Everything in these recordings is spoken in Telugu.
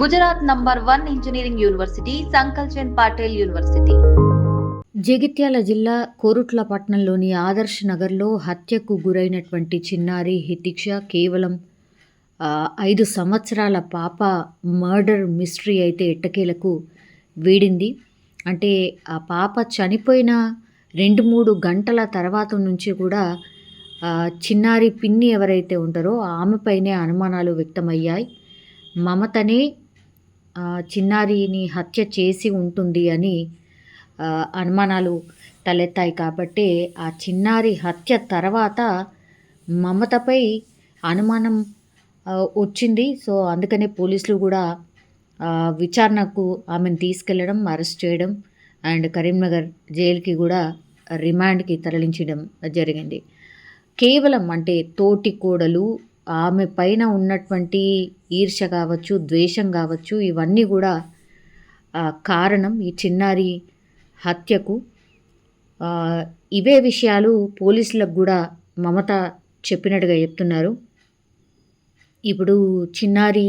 Gujarat number 1 engineering university Sankalchand Patil university. Jagtial జిల్లా కోరుట్ల పట్టణంలోని ఆదర్శ్ నగర్లో హత్యకు గురైనటువంటి చిన్నారి హితిక్ష కేవలం 5 సంవత్సరాల పాప మర్డర్ మిస్టరీ అయితే ఎట్టకేలకు వీడింది. అంటే ఆ పాప చనిపోయిన 2-3 గంటల తర్వాత నుంచి కూడా చిన్నారి పిన్ని ఎవరైతే ఉంటారో ఆమెపైనే అనుమానాలు వ్యక్తమయ్యాయి. మమతనే చిన్నారిని హత్య చేసి ఉంటుంది అని అనుమానాలు తలెత్తాయి. కాబట్టి ఆ చిన్నారి హత్య తర్వాత మమతపై అనుమానం వచ్చింది. సో అందుకనే పోలీసులు కూడా విచారణకు ఆమెను తీసుకెళ్లడం, అరెస్ట్ చేయడం అండ్ కరీంనగర్ జైలుకి కూడా రిమాండ్కి తరలించడం జరిగింది. కేవలం అంటే తోటి కోడలు ఆమె పైన ఉన్నటువంటి ఈర్ష్య కావచ్చు, ద్వేషం కావచ్చు, ఇవన్నీ కూడా కారణం ఈ చిన్నారి హత్యకు. ఇవే విషయాలు పోలీసులకు కూడా మమత చెప్పినట్టుగా చెప్తున్నారు. ఇప్పుడు చిన్నారి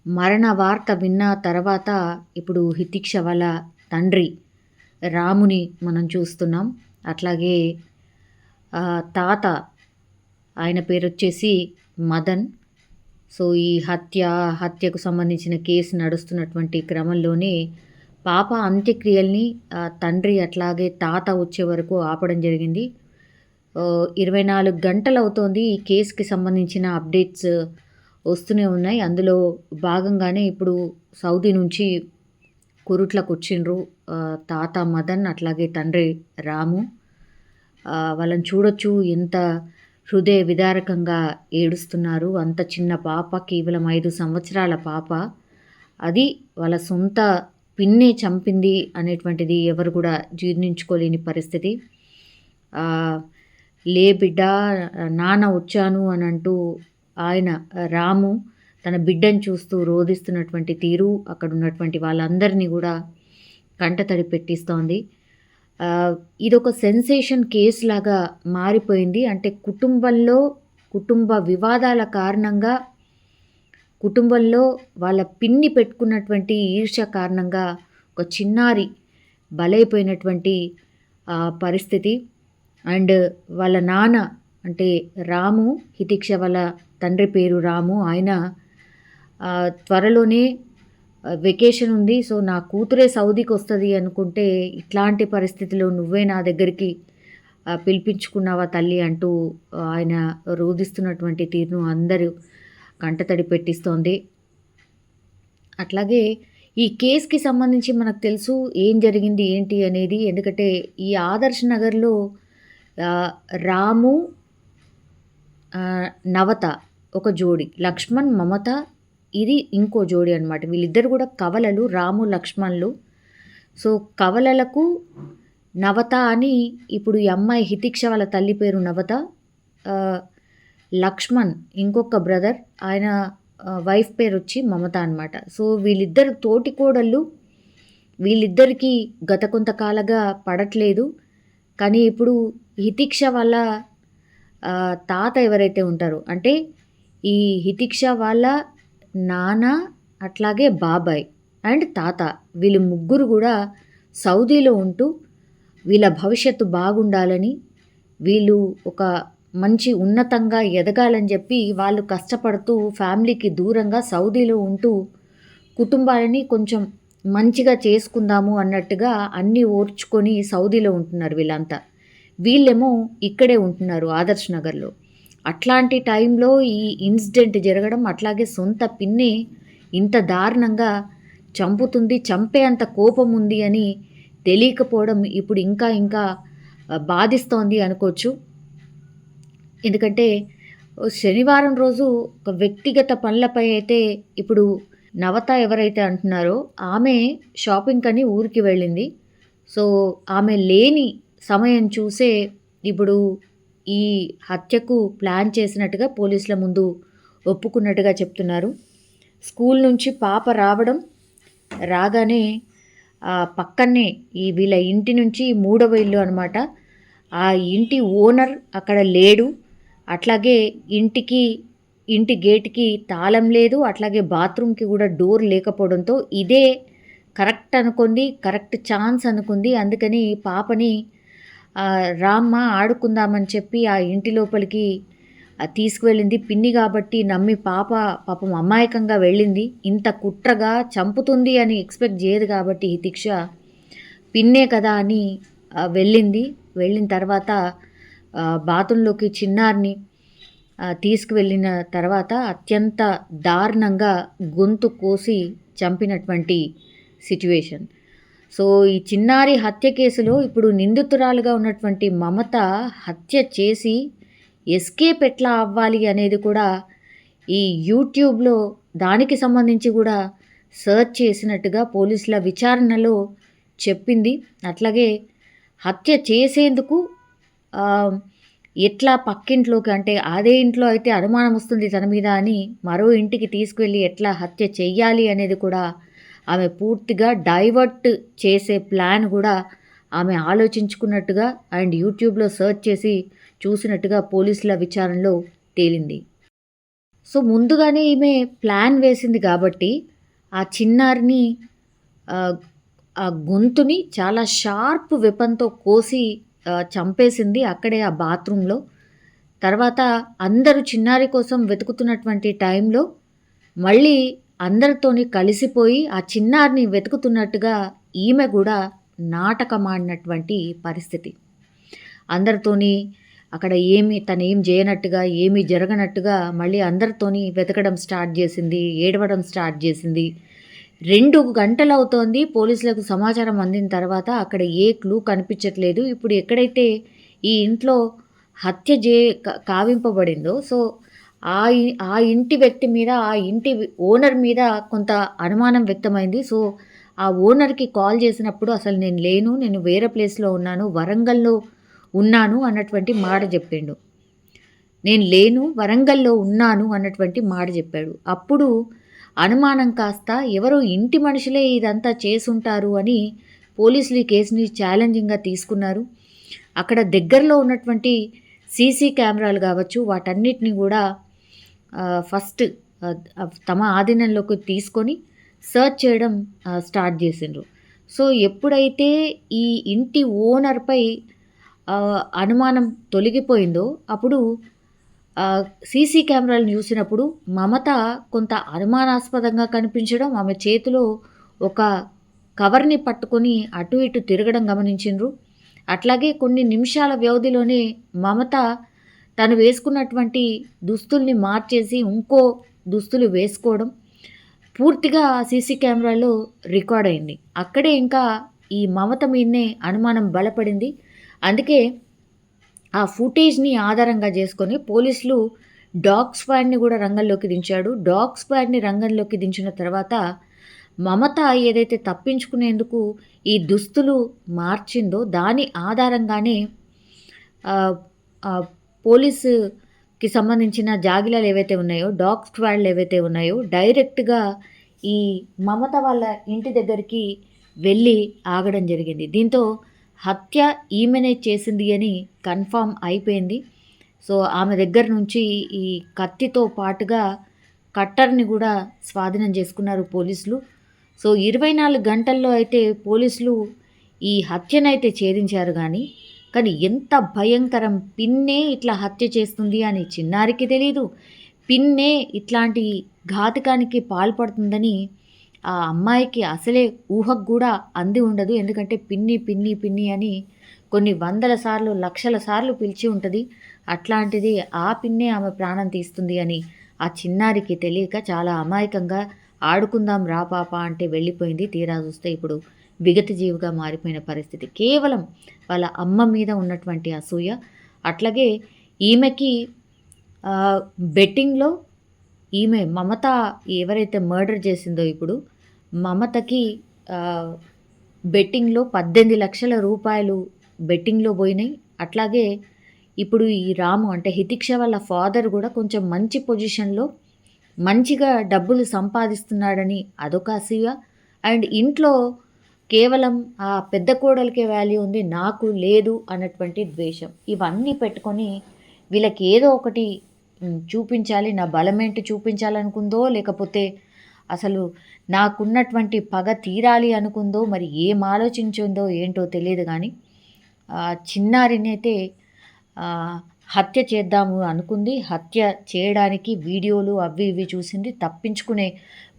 మరణ వార్త విన్న తర్వాత ఇప్పుడు హితిక్ష వాళ్ళ తండ్రి రాముని మనం చూస్తున్నాం. అట్లాగే తాత, ఆయన పేరు వచ్చేసి మదన్. సో ఈ హత్యకు సంబంధించిన కేసు నడుస్తున్నటువంటి క్రమంలోనే పాప అంత్యక్రియల్ని తండ్రి అట్లాగే తాత వచ్చే వరకు ఆపడం జరిగింది. 24 గంటలు అవుతోంది ఈ కేసుకి సంబంధించిన అప్డేట్స్ వస్తూనే ఉన్నాయి. అందులో భాగంగానే ఇప్పుడు సౌదీ నుంచి కురుట్లకు వచ్చిండ్రు తాత మదన్ అట్లాగే తండ్రి రాము. వాళ్ళని చూడొచ్చు, ఎంత హృదయ విదారకంగా ఏడుస్తున్నారు. అంత చిన్న పాప, కేవలం 5 సంవత్సరాల పాప, అది వాళ్ళ సొంత పిన్నే చంపింది అనేటువంటిది ఎవరు కూడా జీర్ణించుకోలేని పరిస్థితి. లే బిడ్డ, నాన్న వచ్చాను అని అంటూ ఆయన రాము తన బిడ్డను చూస్తూ రోధిస్తున్నటువంటి తీరు అక్కడ ఉన్నటువంటి వాళ్ళందరినీ కూడా కంటతడి పెట్టిస్తోంది. ఇదొక సెన్సేషన్ కేసు లాగా మారిపోయింది. అంటే కుటుంబ వివాదాల కారణంగా, కుటుంబంలో వాళ్ళ పిన్ని పెట్టుకున్నటువంటి ఈర్ష్య కారణంగా ఒక చిన్నారి బలైపోయినటువంటి పరిస్థితి. అండ్ వాళ్ళ నాన్న అంటే రాము, హితిక్ష వాళ్ళ తండ్రి పేరు రాము, ఆయన త్వరలోనే వెకేషన్ ఉంది, సో నా కూతురే సౌదీకి వస్తుంది అనుకుంటే ఇట్లాంటి పరిస్థితిలో నువ్వే నా దగ్గరికి పిలిపించుకున్నావా తల్లి అంటూ ఆయన రోధిస్తున్నటువంటి తీరును అందరూ కంటతడి పెట్టిస్తోంది. అట్లాగే ఈ కేసుకి సంబంధించి మనకు తెలుసు ఏం జరిగింది ఏంటి అనేది. ఎందుకంటే ఈ ఆదర్శ్ నగర్లో రాము నవత ఒక జోడి, లక్ష్మణ్ మమత ఇది ఇంకో జోడి అనమాట. వీళ్ళిద్దరు కూడా కవలలు, రాము లక్ష్మణ్లు. సో కవలలకు నవత అని ఇప్పుడు ఈ అమ్మాయి హితిక్ష వాళ్ళ తల్లి పేరు నవత, లక్ష్మణ్ ఇంకొక బ్రదర్, ఆయన వైఫ్ పేరు వచ్చి మమత అనమాట. సో వీళ్ళిద్దరు తోటి కోడళ్ళు, వీళ్ళిద్దరికీ గత కొంతకాలంగా పడట్లేదు. కానీ ఇప్పుడు హితిక్ష వాళ్ళ తాత ఎవరైతే ఉంటారో, అంటే ఈ హితిక్ష వాళ్ళ నాన్న అట్లాగే బాబాయ్ అండ్ తాత, వీళ్ళు ముగ్గురు కూడా సౌదీలో ఉంటూ వీళ్ళ భవిష్యత్తు బాగుండాలని, వీళ్ళు ఒక మంచి ఉన్నతంగా ఎదగాలని చెప్పి వాళ్ళు కష్టపడుతూ ఫ్యామిలీకి దూరంగా సౌదీలో ఉంటూ కుటుంబాలని కొంచెం మంచిగా చేసుకుందాము అన్నట్టుగా అన్నీ ఓర్చుకొని సౌదీలో ఉంటున్నారు వీళ్ళంతా. వీళ్ళేమో ఇక్కడే ఉంటున్నారు ఆదర్శ్ నగర్లో. అట్లాంటి టైంలో ఈ ఇన్సిడెంట్ జరగడం, అట్లాగే సొంత పిన్ని ఇంత దారుణంగా చంపుతుంది, చంపే అంత కోపం ఉంది అని తెలియకపోవడం ఇప్పుడు ఇంకా బాధిస్తోంది అనుకోవచ్చు. ఎందుకంటే శనివారం రోజు ఒక వ్యక్తిగత పనులపై అయితే ఇప్పుడు నవత ఎవరైతే అంటున్నారో ఆమె షాపింగ్ అని ఊరికి వెళ్ళింది. సో ఆమె లేని సమయం చూసే ఇప్పుడు ఈ హత్యకు ప్లాన్ చేసినట్టుగా పోలీసుల ముందు ఒప్పుకున్నట్టుగా చెప్తున్నారు. స్కూల్ నుంచి పాప రాగానే పక్కనే ఈ వీళ్ళ ఇంటి నుంచి 3వ ఇల్లు అనమాట. ఆ ఇంటి ఓనర్ అక్కడ లేడు. అట్లాగే ఇంటి గేట్‌కి తాళం లేదు. అట్లాగే బాత్రూమ్‌కి కూడా డోర్ లేకపోవడంతో ఇదే కరెక్ట్ అనుకుంది. కరెక్ట్ ఛాన్స్ అనుకుంది. అందుకని పాపని రామ్మా ఆడుకుందామని చెప్పి ఆ ఇంటి లోపలికి తీసుకువెళ్ళింది. పిన్ని కాబట్టి నమ్మి పాపం అమాయకంగా వెళ్ళింది. ఇంత కుట్రగా చంపుతుంది అని ఎక్స్‌పెక్ట్ చేయదు కాబట్టి హితిక్ష పిన్నే కదా అని వెళ్ళింది. వెళ్ళిన తర్వాత బాత్రూంలోకి చిన్నారిని తీసుకువెళ్ళిన తర్వాత అత్యంత దారుణంగా గొంతు కోసి చంపినటువంటి సిట్యుయేషన్. సో, ఈ చిన్నారి హత్య కేసులో ఇప్పుడు నిందితురాలుగా ఉన్నటువంటి మమత హత్య చేసి ఎస్కేప్ ఎట్లా అవ్వాలి అనేది కూడా ఈ యూట్యూబ్‌లో దానికి సంబంధించి కూడా సెర్చ్ చేసినట్టుగా పోలీసుల విచారణలో చెప్పింది. అట్లాగే హత్య చేసేందుకు ఎట్లా పక్కింట్లోకి అంటే అదే ఇంట్లో అయితే అనుమానం వస్తుంది తన మీద అని మరో ఇంటికి తీసుకువెళ్ళి ఎట్లా హత్య చెయ్యాలి అనేది కూడా ఆమె పూర్తిగా డైవర్ట్ చేసే ప్లాన్ కూడా ఆమె ఆలోచించుకున్నట్టుగా అండ్ యూట్యూబ్‌లో సెర్చ్ చేసి చూసినట్టుగా పోలీసుల విచారణలో తేలింది. సో, ముందుగానే ఈమె ప్లాన్ వేసింది కాబట్టి ఆ చిన్నారిని ఆ గొంతుని చాలా షార్ప్ వెపన్‌తో కోసి చంపేసింది అక్కడే ఆ బాత్రూంలో. తర్వాత అందరూ చిన్నారి కోసం వెతుకుతున్నటువంటి టైంలో మళ్ళీ అందరితోని కలిసిపోయి ఆ చిన్నారిని వెతుకుతున్నట్టుగా ఈమె కూడా నాటకమాడినటువంటి పరిస్థితి. అందరితోని అక్కడ తనేం చేయనట్టుగా, ఏమీ జరగనట్టుగా మళ్ళీ అందరితోని వెతకడం స్టార్ట్ చేసింది. ఏడవడం స్టార్ట్ చేసింది. 2 గంటలవుతోంది పోలీసులకు సమాచారం అందిన తర్వాత అక్కడ ఏ క్లూ కనిపించట్లేదు. ఇప్పుడు ఎక్కడైతే ఈ ఇంట్లో హత్య కావింపబడిందో సో, ఆ ఇంటి వ్యక్తి మీద, ఆ ఇంటి ఓనర్ మీద కొంత అనుమానం వ్యక్తమైంది. సో, ఆ ఓనర్‌కి కాల్ చేసినప్పుడు అసలు నేను లేను, నేను వేరే ప్లేస్‌లో ఉన్నాను, వరంగల్‌లో ఉన్నాను అన్నటువంటి మాట చెప్పిండు. నేను లేను, వరంగల్‌లో ఉన్నాను అన్నటువంటి మాట చెప్పాడు. అప్పుడు అనుమానం కాస్త ఎవరో ఇంటి మనుషులే ఇదంతా చేసుంటారు అని పోలీసులు ఈ కేసుని ఛాలెంజింగ్‌గా తీసుకున్నారు. అక్కడ దగ్గరలో ఉన్నటువంటి సీసీ కెమెరాలు కావచ్చు వాటన్నిటిని కూడా ఫస్ట్ తమ ఆధీనంలోకి తీసుకొని సెర్చ్ చేయడం స్టార్ట్ చేసిండ్రు. సో, ఎప్పుడైతే ఈ ఇంటి ఓనర్‌పై అనుమానం తొలగిపోయిందో అప్పుడు సీసీ కెమెరాలను చూసినప్పుడు మమత కొంత అనుమానాస్పదంగా కనిపించడం, ఆమె చేతిలో ఒక కవర్‌ని పట్టుకొని అటు ఇటు తిరగడం గమనించిండ్రు. అట్లాగే కొన్ని నిమిషాల వ్యవధిలోనే మమత తను వేసుకున్నటువంటి దుస్తుల్ని మార్చేసి ఇంకో దుస్తులు వేసుకోవడం పూర్తిగా సీసీ కెమెరాలో రికార్డ్ అయింది. అక్కడే ఇంకా ఈ మమత మీదనే అనుమానం బలపడింది. అందుకే ఆ ఫుటేజ్‌ని ఆధారంగా చేసుకొని పోలీసులు డాగ్ స్క్వాడ్‌ని కూడా రంగంలోకి దించాడు. డాగ్ స్క్వాడ్‌ని రంగంలోకి దించిన తర్వాత మమత ఏదైతే తప్పించుకునేందుకు ఈ దుస్తులు మార్చిందో దాని ఆధారంగానే పోలీసుకి సంబంధించిన జాగిలాలు ఏవైతే ఉన్నాయో, డాగ్ స్క్వాడ్‌లు ఏవైతే ఉన్నాయో డైరెక్ట్‌గా ఈ మమత వాళ్ళ ఇంటి దగ్గరికి వెళ్ళి ఆగడం జరిగింది. దీంతో హత్య ఈమెనే చేసింది అని కన్ఫర్మ్ అయిపోయింది. సో, ఆమె దగ్గర నుంచి ఈ కత్తితో పాటుగా కట్టర్‌ని కూడా స్వాధీనం చేసుకున్నారు పోలీసులు. సో, 24 గంటల్లో అయితే పోలీసులు ఈ హత్యనైతే ఛేదించారు కానీ ఎంత భయంకరం! పిన్నే ఇట్లా హత్య చేస్తుంది అని చిన్నారికి తెలీదు. పిన్నే ఇట్లాంటి ఘాతుకానికి పాల్పడుతుందని ఆ అమ్మాయికి అసలే ఊహకు కూడా అంది ఉండదు. ఎందుకంటే పిన్ని అని కొన్ని వందల సార్లు, లక్షల సార్లు పిలిచి ఉంటుంది. అట్లాంటిది ఆ పిన్నే ఆమె ప్రాణం తీస్తుంది అని ఆ చిన్నారికి తెలియక చాలా అమాయకంగా ఆడుకుందాం రా పాప అంటే వెళ్ళిపోయింది. తీరా చూస్తే ఇప్పుడు విగత జీవిగా మారిపోయిన పరిస్థితి. కేవలం వాళ్ళ అమ్మ మీద ఉన్నటువంటి అసూయ. అట్లాగే ఈమెకి బెట్టింగ్‌లో ఈమె మమత ఎవరైతే మర్డర్ చేసిందో ఇప్పుడు మమతకి బెట్టింగ్‌లో 18 లక్షల రూపాయలు బెట్టింగ్‌లో పోయినాయి. అట్లాగే ఇప్పుడు ఈ రాము అంటే హితిక్ష వాళ్ళ ఫాదర్ కూడా కొంచెం మంచి పొజిషన్‌లో మంచిగా డబ్బులు సంపాదిస్తున్నాడని అదొక అసూయ. అండ్ ఇంట్లో కేవలం ఆ పెద్ద కోడలికే వాల్యూ ఉంది, నాకు లేదు అన్నటువంటి ద్వేషం. ఇవన్నీ పెట్టుకొని వీళ్ళకి ఏదో ఒకటి చూపించాలి, నా బలమేంటి చూపించాలనుకుందో, లేకపోతే అసలు నాకున్నటువంటి పగ తీరాలి అనుకుందో, మరి ఏం ఆలోచించిందో ఏంటో తెలీదు గానీ, చిన్నారినైతే హత్య చేద్దాము అనుకుంది. హత్య చేయడానికి వీడియోలు అవి ఇవి చూసింది. తప్పించుకునే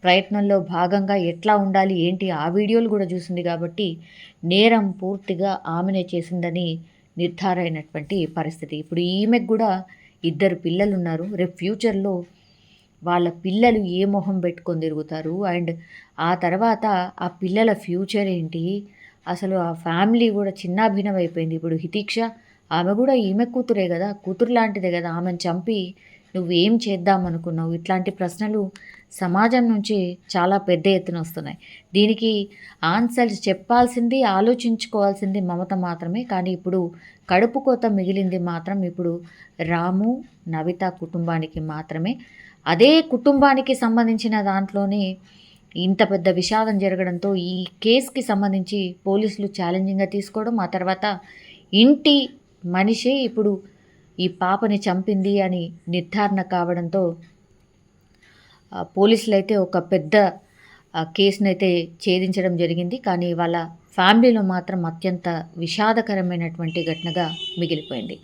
ప్రయత్నంలో భాగంగా ఎట్లా ఉండాలి, ఏంటి ఆ వీడియోలు గూడా చూసింది కాబట్టి, నేరం పూర్తిగా ఆమెనే చేసిందని నిర్ధారైనటువంటి పరిస్థితి. ఇప్పుడు ఈమెకు గూడా 2 పిల్లలున్నారు. రేపు ఫ్యూచర్‌లో వాళ్ళ పిల్లలు ఏ మొహం పెట్టుకొని తిరుగుతారు, అండ్ ఆ తర్వాత ఆ పిల్లల ఫ్యూచర్ ఏంటి, అసలు ఆ ఫ్యామిలీ కూడా చిన్నాభిన్నమైపోయింది. ఇప్పుడు హితీక్ష ఆమె కూడా ఈమె కూతురే కదా, కూతురు లాంటిదే కదా, ఆమెను చంపి నువ్వేం చేద్దాం అనుకున్నావు, ఇట్లాంటి ప్రశ్నలు సమాజం నుంచి చాలా పెద్ద ఎత్తున వస్తున్నాయి. దీనికి ఆన్సర్స్ చెప్పాల్సింది, ఆలోచించుకోవాల్సింది మమత మాత్రమే. కానీ ఇప్పుడు కడుపు కోత మిగిలింది మాత్రం ఇప్పుడు రాము, నవిత కుటుంబానికి మాత్రమే. అదే కుటుంబానికి సంబంధించిన దాంట్లోనే ఇంత పెద్ద విషాదం జరగడంతో ఈ కేస్‌కి సంబంధించి పోలీసులు ఛాలెంజింగ్‌గా తీసుకోవడం, ఆ తర్వాత ఇంటి మనిషే ఇప్పుడు ఈ పాపని చంపింది అని నిర్ధారణ కావడంతో పోలీసులైతే ఒక పెద్ద కేసునైతే ఛేదించడం జరిగింది. కానీ వాళ్ళ ఫ్యామిలీలో మాత్రం అత్యంత విషాదకరమైనటువంటి ఘటనగా మిగిలిపోయింది.